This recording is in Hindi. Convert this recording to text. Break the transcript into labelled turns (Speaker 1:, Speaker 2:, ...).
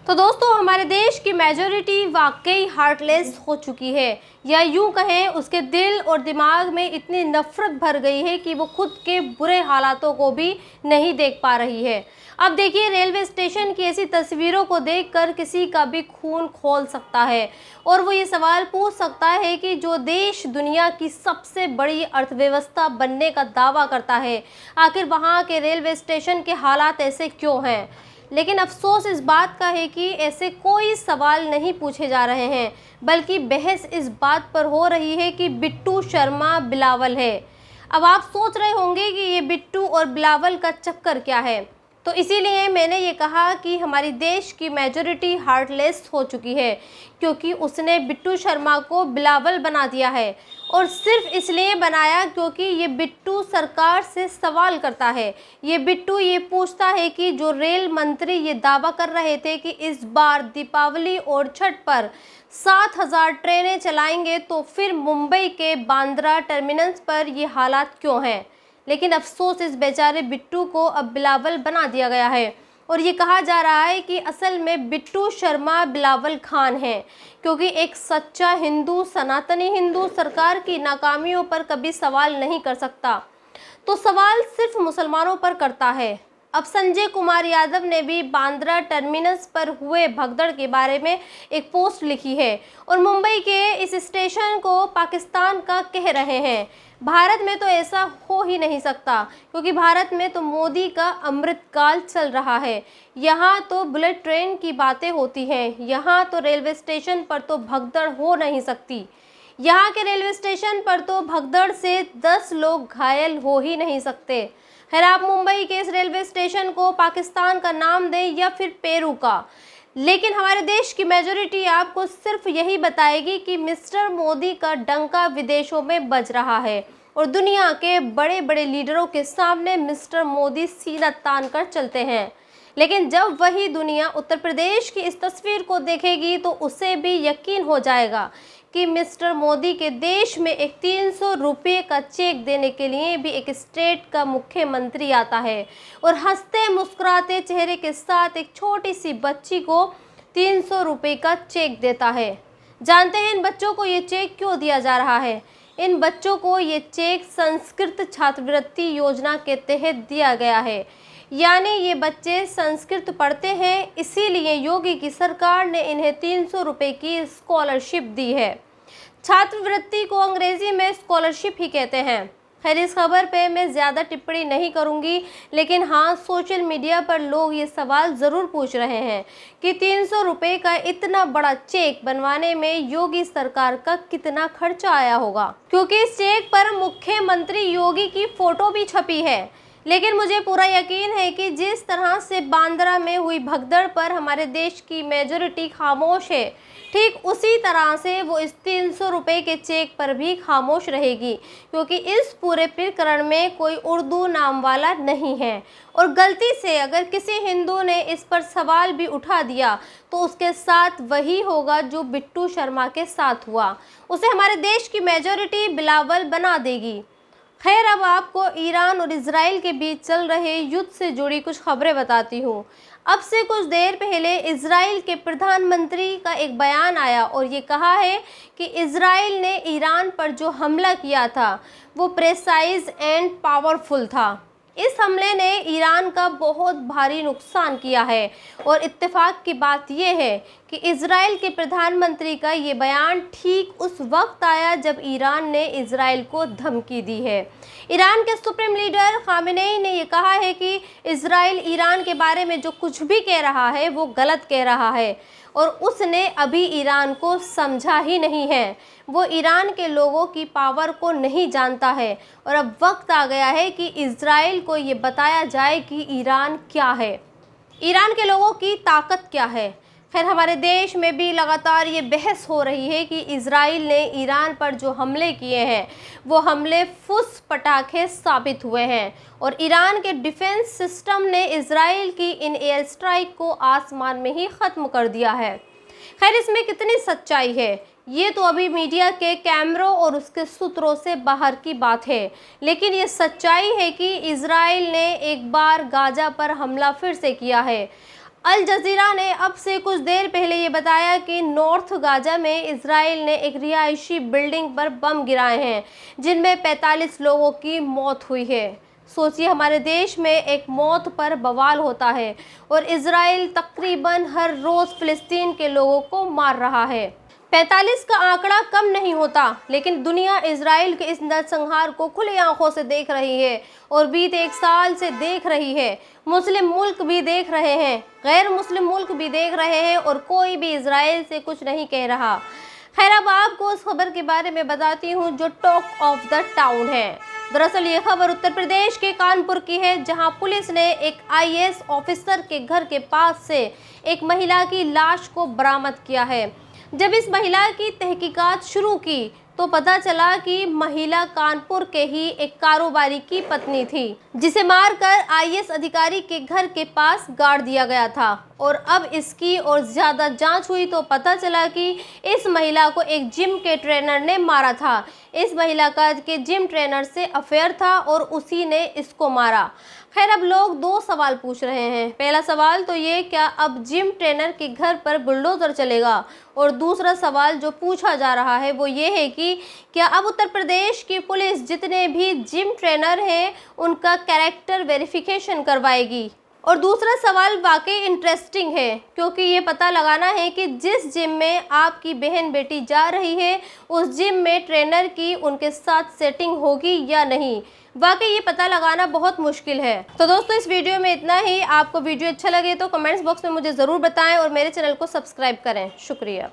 Speaker 1: तो दोस्तों, हमारे देश की मेजॉरिटी वाकई हार्टलेस हो चुकी है, या यूं कहें उसके दिल और दिमाग में इतनी नफरत भर गई है कि वो खुद के बुरे हालातों को भी नहीं देख पा रही है। अब देखिए, रेलवे स्टेशन की ऐसी तस्वीरों को देखकर किसी का भी खून खौल सकता है और वो ये सवाल पूछ सकता है कि जो देश दुनिया की सबसे बड़ी अर्थव्यवस्था बनने का दावा करता है, आखिर वहाँ के रेलवे स्टेशन के हालात ऐसे क्यों हैं। लेकिन अफसोस इस बात का है कि ऐसे कोई सवाल नहीं पूछे जा रहे हैं, बल्कि बहस इस बात पर हो रही है कि बिट्टू शर्मा बिलावल है। अब आप सोच रहे होंगे कि ये बिट्टू और बिलावल का चक्कर क्या है, तो इसीलिए मैंने ये कहा कि हमारी देश की मेजॉरिटी हार्टलेस हो चुकी है, क्योंकि उसने बिट्टू शर्मा को बिलावल बना दिया है। और सिर्फ इसलिए बनाया क्योंकि ये बिट्टू सरकार से सवाल करता है। ये बिट्टू ये पूछता है कि जो रेल मंत्री ये दावा कर रहे थे कि इस बार दीपावली और छठ पर 7,000 ट्रेनें चलाएंगे, तो फिर मुंबई के बांद्रा टर्मिनस पर ये हालात क्यों हैं। लेकिन अफसोस, इस बेचारे बिट्टू को अब बिलावल बना दिया गया है और ये कहा जा रहा है कि असल में बिट्टू शर्मा बिलावल खान है, क्योंकि एक सच्चा हिंदू, सनातनी हिंदू सरकार की नाकामियों पर कभी सवाल नहीं कर सकता, तो सवाल सिर्फ मुसलमानों पर करता है। अब संजय कुमार यादव ने भी बांद्रा टर्मिनस पर हुए भगदड़ के बारे में एक पोस्ट लिखी है और मुंबई के इस स्टेशन को पाकिस्तान का कह रहे हैं। भारत में तो ऐसा हो ही नहीं सकता, क्योंकि भारत में तो मोदी का अमृतकाल चल रहा है। यहाँ तो बुलेट ट्रेन की बातें होती हैं, यहाँ तो रेलवे स्टेशन पर तो भगदड़ हो नहीं सकती। यहाँ के रेलवे स्टेशन पर तो भगदड़ से 10 लोग घायल हो ही नहीं सकते। खैर, आप मुंबई के इस रेलवे स्टेशन को पाकिस्तान का नाम दें या फिर पेरू का, लेकिन हमारे देश की मेजॉरिटी आपको सिर्फ यही बताएगी कि मिस्टर मोदी का डंका विदेशों में बज रहा है और दुनिया के बड़े बड़े लीडरों के सामने मिस्टर मोदी सीना तान कर चलते हैं। लेकिन जब वही दुनिया उत्तर प्रदेश की इस तस्वीर को देखेगी, तो उसे भी यकीन हो जाएगा कि मिस्टर मोदी के देश में एक 300 रुपये का चेक देने के लिए भी एक स्टेट का मुख्यमंत्री आता है और हंसते मुस्कुराते चेहरे के साथ एक छोटी सी बच्ची को 300 रुपये का चेक देता है। जानते हैं इन बच्चों को ये चेक क्यों दिया जा रहा है? इन बच्चों को ये चेक संस्कृत छात्रवृत्ति योजना के तहत दिया गया है, यानी ये बच्चे संस्कृत पढ़ते हैं, इसीलिए योगी की सरकार ने इन्हें 300 रुपये की स्कॉलरशिप दी है। छात्रवृत्ति को अंग्रेजी में स्कॉलरशिप ही कहते हैं। खैर, इस खबर पे मैं ज़्यादा टिप्पणी नहीं करूंगी, लेकिन हाँ, सोशल मीडिया पर लोग ये सवाल ज़रूर पूछ रहे हैं कि 300 रुपये का इतना बड़ा चेक बनवाने में योगी सरकार का कितना खर्चा आया होगा, क्योंकि इस चेक पर मुख्यमंत्री योगी की फ़ोटो भी छपी है। लेकिन मुझे पूरा यकीन है कि जिस तरह से बांद्रा में हुई भगदड़ पर हमारे देश की मेजॉरिटी खामोश है, ठीक उसी तरह से वो इस 300 रुपये के चेक पर भी खामोश रहेगी, क्योंकि इस पूरे प्रकरण में कोई उर्दू नाम वाला नहीं है। और गलती से अगर किसी हिंदू ने इस पर सवाल भी उठा दिया, तो उसके साथ वही होगा जो बिट्टू शर्मा के साथ हुआ, उसे हमारे देश की मेजॉरिटी बिलावल बना देगी। खैर, अब आपको ईरान और इजराइल के बीच चल रहे युद्ध से जुड़ी कुछ खबरें बताती हूँ। अब से कुछ देर पहले इजराइल के प्रधानमंत्री का एक बयान आया और ये कहा है कि इजराइल ने ईरान पर जो हमला किया था वो प्रेसाइज एंड पावरफुल था। इस हमले ने ईरान का बहुत भारी नुकसान किया है और इत्तेफाक की बात यह है कि इजराइल के प्रधानमंत्री का ये बयान ठीक उस वक्त आया जब ईरान ने इजराइल को धमकी दी है। ईरान के सुप्रीम लीडर खामेनेई ने ये कहा है कि इजराइल ईरान के बारे में जो कुछ भी कह रहा है वो गलत कह रहा है और उसने अभी ईरान को समझा ही नहीं है। वो ईरान के लोगों की पावर को नहीं जानता है और अब वक्त आ गया है कि इजराइल को ये बताया जाए कि ईरान क्या है, ईरान के लोगों की ताकत क्या है। खैर, हमारे देश में भी लगातार ये बहस हो रही है कि इजराइल ने ईरान पर जो हमले किए हैं वो हमले फुस पटाखे साबित हुए हैं और ईरान के डिफेंस सिस्टम ने इजराइल की इन एयर स्ट्राइक को आसमान में ही ख़त्म कर दिया है। खैर, इसमें कितनी सच्चाई है ये तो अभी मीडिया के कैमरों और उसके सूत्रों से बाहर की बात है, लेकिन ये सच्चाई है कि इजराइल ने एक बार गाजा पर हमला फिर से किया है। अल जजीरा ने अब से कुछ देर पहले ये बताया कि नॉर्थ गाजा में इजराइल ने एक रिहायशी बिल्डिंग पर बम गिराए हैं, जिनमें 45 लोगों की मौत हुई है। सोचिए, हमारे देश में एक मौत पर बवाल होता है और इजराइल तकरीबन हर रोज़ फ़िलिस्तीन के लोगों को मार रहा है। 45 का आंकड़ा कम नहीं होता, लेकिन दुनिया इजराइल के इस नरसंहार को खुली आंखों से देख रही है और बीते 1 साल से देख रही है। मुस्लिम मुल्क भी देख रहे हैं, गैर मुस्लिम मुल्क भी देख रहे हैं और कोई भी इजराइल से कुछ नहीं कह रहा। खैर, अब आपको उस खबर के बारे में बताती हूँ जो टॉक ऑफ द टाउन है। दरअसल ये खबर उत्तर प्रदेश के कानपुर की है, जहां पुलिस ने एक IAS ऑफिसर के घर के पास से एक महिला की लाश को बरामद किया है। जब इस महिला की तहकीकात शुरू की तो पता चला कि महिला कानपुर के ही एक कारोबारी की पत्नी थी, जिसे मारकर IAS अधिकारी के घर के पास गाड़ दिया गया था। और अब इसकी और ज़्यादा जांच हुई तो पता चला कि इस महिला को एक जिम के ट्रेनर ने मारा था। इस महिला का के जिम ट्रेनर से अफेयर था और उसी ने इसको मारा। खैर, अब लोग 2 सवाल पूछ रहे हैं। पहला सवाल तो ये, क्या अब जिम ट्रेनर के घर पर बुलडोज़र चलेगा? और दूसरा सवाल जो पूछा जा रहा है वो ये है कि क्या अब उत्तर प्रदेश की पुलिस जितने भी जिम ट्रेनर हैं उनका कैरेक्टर वेरिफिकेशन करवाएगी? और दूसरा सवाल वाकई इंटरेस्टिंग है, क्योंकि ये पता लगाना है कि जिस जिम में आपकी बहन बेटी जा रही है उस जिम में ट्रेनर की उनके साथ सेटिंग होगी या नहीं। वाकई ये पता लगाना बहुत मुश्किल है। तो दोस्तों, इस वीडियो में इतना ही। आपको वीडियो अच्छा लगे तो कमेंट्स बॉक्स में मुझे ज़रूर बताएं और मेरे चैनल को सब्सक्राइब करें। शुक्रिया।